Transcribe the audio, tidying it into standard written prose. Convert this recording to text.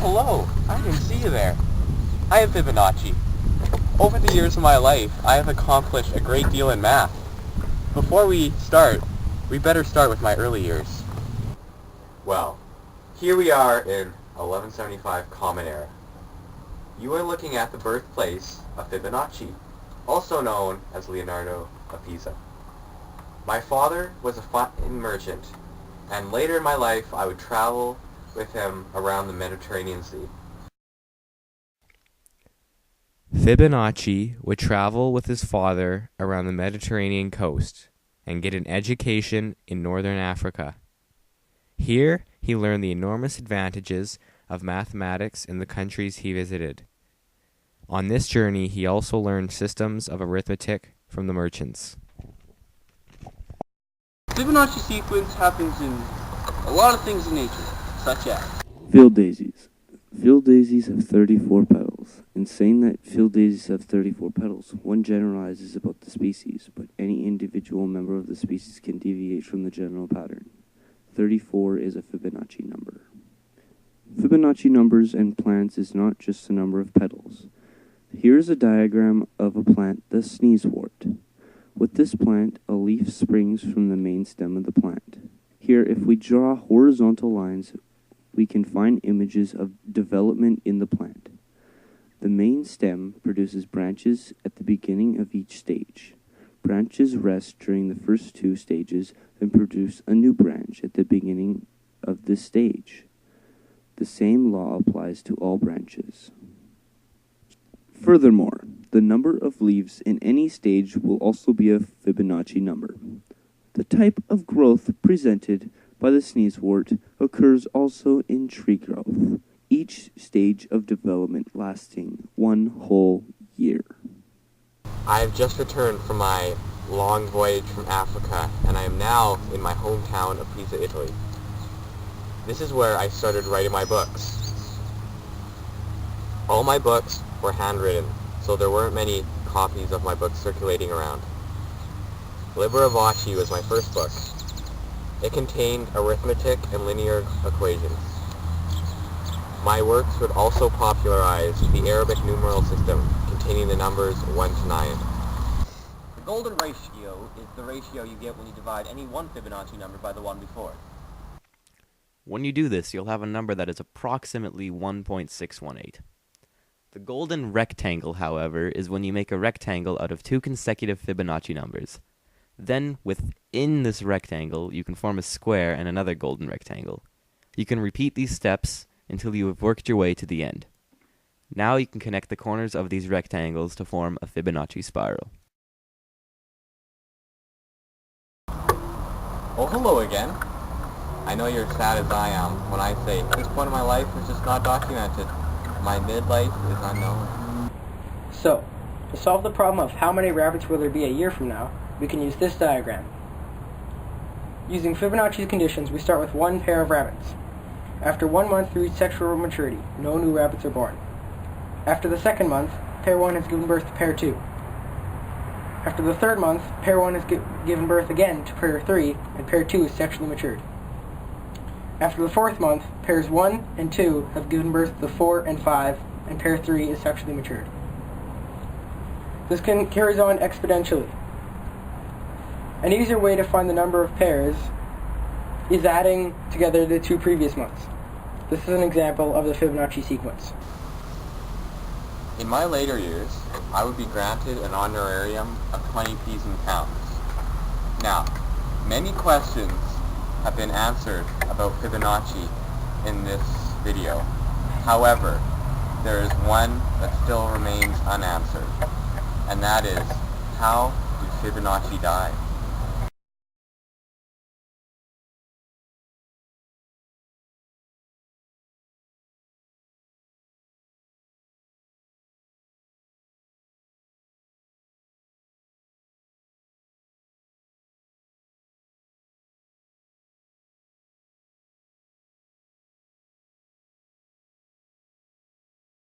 hello. I didn't see you there. I am Fibonacci. Over the years of my life, I have accomplished a great deal in math. Before we start, we better start with my early years. Well, here we are in 1175 Common Era. You are looking at the birthplace of Fibonacci, also known as Leonardo of Pisa. My father was a fine merchant, and later in my life I would travel with him around the Mediterranean Sea. Fibonacci would travel with his father around the Mediterranean coast and get an education in northern Africa. Here, he learned the enormous advantages of mathematics in the countries he visited. On this journey, he also learned systems of arithmetic from the merchants. Fibonacci sequence happens in a lot of things in nature, such as field daisies. Field daisies have 34 petals. In saying that field daisies have 34 petals, one generalizes about the species, but any individual member of the species can deviate from the general pattern. 34 is a Fibonacci number. Fibonacci numbers and plants is not just the number of petals. Here is a diagram of a plant, the sneezewort. With this plant, a leaf springs from the main stem of the plant. Here, if we draw horizontal lines, we can find images of development in the plant. The main stem produces branches at the beginning of each stage. Branches rest during the first two stages and produce a new branch at the beginning of this stage. The same law applies to all branches. Furthermore, the number of leaves in any stage will also be a Fibonacci number. The type of growth presented by the sneezewort occurs also in tree growth, each stage of development lasting one whole year. I have just returned from my long voyage from Africa, and I am now in my hometown of Pisa, Italy. This is where I started writing my books. All my books were handwritten, so there weren't many copies of my books circulating around. Liber Vivace was my first book. It contained arithmetic and linear equations. My works would also popularize the Arabic numeral system containing the numbers 1 to 9. the golden ratio is the ratio you get when you divide any one Fibonacci number by the one before. When you do this, you'll have a number that is approximately 1.618. The golden rectangle, however, is when you make a rectangle out of two consecutive Fibonacci numbers. Then, within this rectangle, you can form a square and another golden rectangle. You can repeat these steps until you have worked your way to the end. Now you can connect the corners of these rectangles to form a Fibonacci spiral. Oh, hello again. I know you're sad as I am when I say this point of my life is just not documented. My midlife is unknown. So, to solve the problem of how many rabbits will there be a year from now, we can use this diagram. Using Fibonacci's conditions, we start with one pair of rabbits. After 1 month they reach sexual maturity, no new rabbits are born. After the second month, pair 1 has given birth to pair 2. After the third month, pair 1 has given birth again to pair 3, and pair 2 is sexually matured. After the fourth month, pairs 1 and 2 have given birth to 4 and 5, and pair 3 is sexually matured. This carries on exponentially. An easier way to find the number of pairs is adding together the two previous months. This is an example of the Fibonacci sequence. In my later years, I would be granted an honorarium of 20 P's and pounds. Now, many questions have been answered about Fibonacci in this video. However, there is one that still remains unanswered, and that is, how did Fibonacci die?